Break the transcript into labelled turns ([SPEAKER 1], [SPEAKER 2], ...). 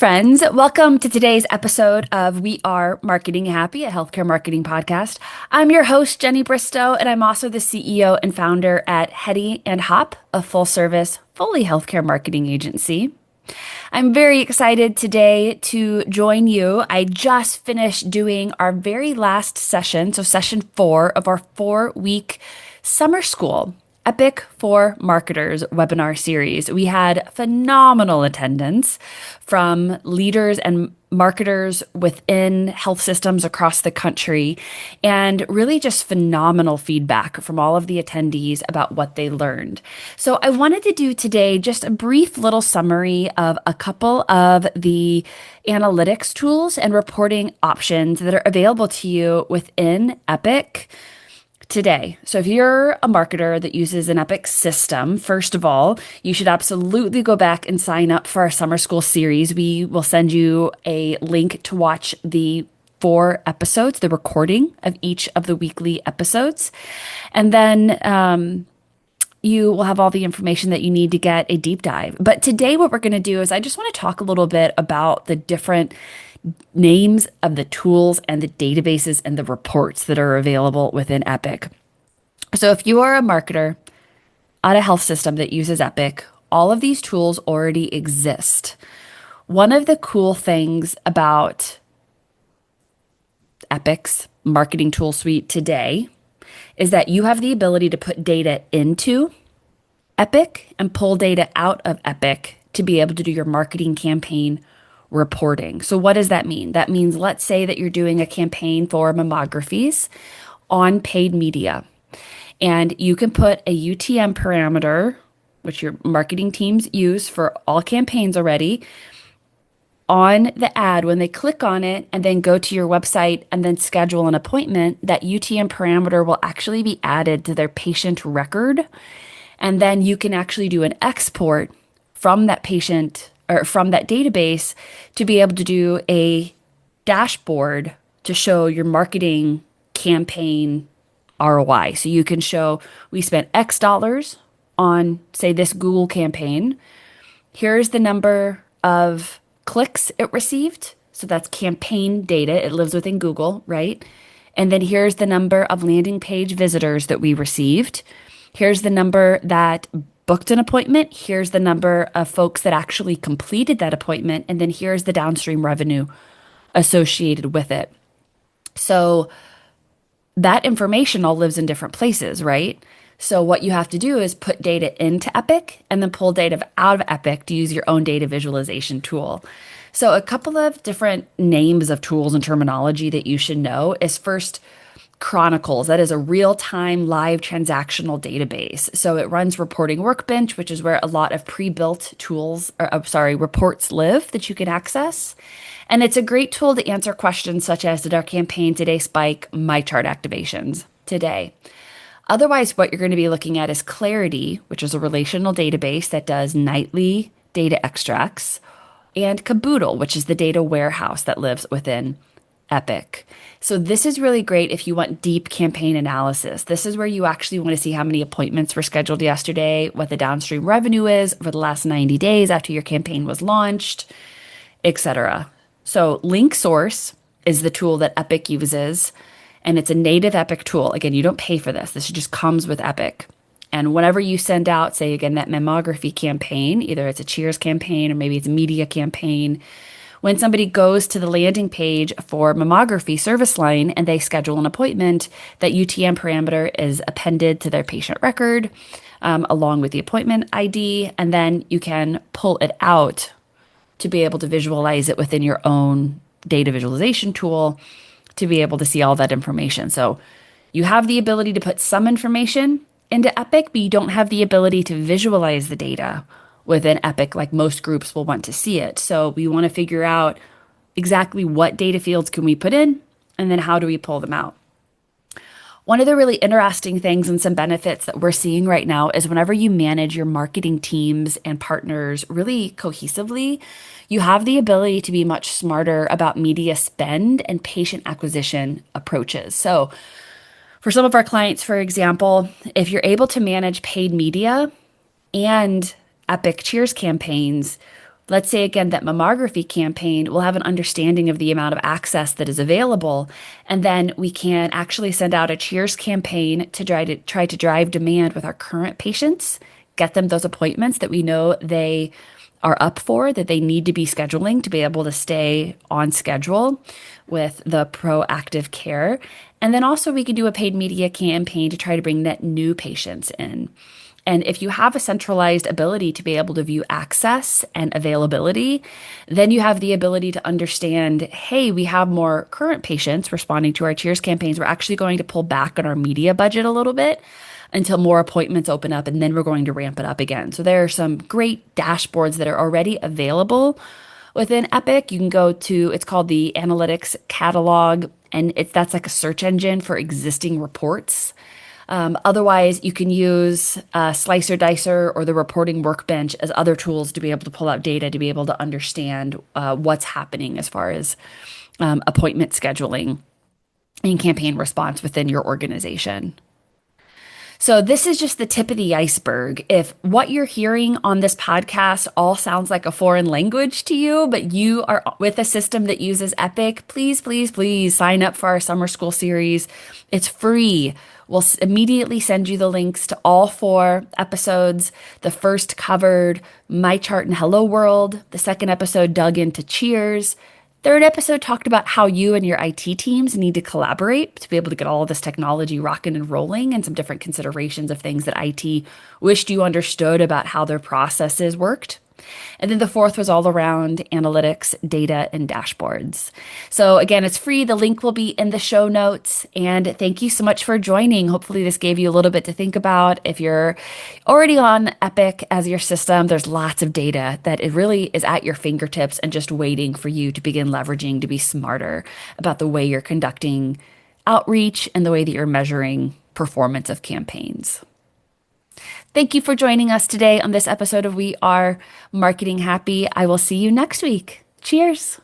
[SPEAKER 1] friends. Welcome to today's episode of We Are Marketing Happy, a healthcare marketing podcast. I'm your host, Jenny Bristow, and I'm also the CEO and founder at Hedy and Hopp, a full-service, fully healthcare marketing agency. I'm very excited today to join you. I just finished doing our very last session, so session 4 of our 4-week summer school Epic for Marketers webinar series. We had phenomenal attendance from leaders and marketers within health systems across the country, and really just phenomenal feedback from all of the attendees about what they learned. So I wanted to do today just a brief little summary of a couple of the analytics tools and reporting options that are available to you within Epic today. So if you're a marketer that uses an Epic system, first of all, you should absolutely go back and sign up for our summer school series. We will send you a link to watch the 4 episodes, the recording of each of the weekly episodes. And then you will have all the information that you need to get a deep dive. But today what we're going to do is I just want to talk a little bit about the different names of the tools and the databases and the reports that are available within Epic. So if you are a marketer at a health system that uses Epic, all of these tools already exist. One of the cool things about Epic's marketing tool suite today is that you have the ability to put data into Epic and pull data out of Epic to be able to do your marketing campaign reporting. So what does that mean? That means, let's say that you're doing a campaign for mammographies on paid media, and you can put a UTM parameter, which your marketing teams use for all campaigns already, on the ad. When they click on it and then go to your website and then schedule an appointment, that UTM parameter will actually be added to their patient record. And then you can actually do an export from that patient or from that database to be able to do a dashboard to show your marketing campaign ROI. So you can show, we spent X dollars on, say, this Google campaign. Here's the number of clicks it received. So that's campaign data. It lives within Google, right? And then here's the number of landing page visitors that we received. Here's the number that booked an appointment. Here's the number of folks that actually completed that appointment. And then here's the downstream revenue associated with it. So that information all lives in different places, right? So what you have to do is put data into Epic and then pull data out of Epic to use your own data visualization tool. So a couple of different names of tools and terminology that you should know is, first, Chronicles. That is a real-time live transactional database. So it runs Reporting Workbench, which is where a lot of pre-built tools, reports live that you can access. And it's a great tool to answer questions such as, did our campaign today spike my chart activations today? Otherwise, what you're going to be looking at is Clarity, which is a relational database that does nightly data extracts, and Caboodle, which is the data warehouse that lives within Epic. So this is really great if you want deep campaign analysis. This is where you actually want to see how many appointments were scheduled yesterday, what the downstream revenue is for the last 90 days after your campaign was launched, etc. So Link Source is the tool that Epic uses, and it's a native Epic tool. Again, you don't pay for this. This just comes with Epic. And whenever you send out, say again, that mammography campaign, either it's a Cheers campaign or maybe it's a media campaign, when somebody goes to the landing page for mammography service line and they schedule an appointment, that UTM parameter is appended to their patient record along with the appointment ID, and then you can pull it out to be able to visualize it within your own data visualization tool to be able to see all that information. So you have the ability to put some information into Epic, but you don't have the ability to visualize the data within Epic like most groups will want to see it. So we want to figure out exactly what data fields can we put in, and then how do we pull them out. One of the really interesting things and some benefits that we're seeing right now is whenever you manage your marketing teams and partners really cohesively, you have the ability to be much smarter about media spend and patient acquisition approaches. So for some of our clients, for example, if you're able to manage paid media and Epic Cheers campaigns, Let's say again that mammography campaign will have an understanding of the amount of access that is available, and then we can actually send out a cheers campaign to try to drive demand with our current patients, get them those appointments that we know they are up for, that they need to be scheduling to be able to stay on schedule with the proactive care. And then also we could do a paid media campaign to try to bring net new patients in. And if you have a centralized ability to be able to view access and availability, then you have the ability to understand, hey, we have more current patients responding to our Cheers campaigns. We're actually going to pull back on our media budget a little bit until more appointments open up, and then we're going to ramp it up again. So there are some great dashboards that are already available within Epic. You can go to, it's called the Analytics Catalog, and that's like a search engine for existing reports. Otherwise, you can use Slicer Dicer or the Reporting Workbench as other tools to be able to pull out data to be able to understand what's happening as far as appointment scheduling and campaign response within your organization. So, this is just the tip of the iceberg. If what you're hearing on this podcast all sounds like a foreign language to you, but you are with a system that uses Epic, please, please, please sign up for our summer school series. It's free. We'll immediately send you the links to all 4 episodes. The first covered My Chart and Hello World. The second episode dug into Cheers. Third episode talked about how you and your IT teams need to collaborate to be able to get all of this technology rocking and rolling, and some different considerations of things that IT wished you understood about how their processes worked. And then the fourth was all around analytics, data, and dashboards. So again, it's free. The link will be in the show notes. And thank you so much for joining. Hopefully this gave you a little bit to think about. If you're already on Epic as your system, there's lots of data that it really is at your fingertips and just waiting for you to begin leveraging to be smarter about the way you're conducting outreach and the way that you're measuring performance of campaigns. Thank you for joining us today on this episode of We Are Marketing Happy. I will see you next week. Cheers.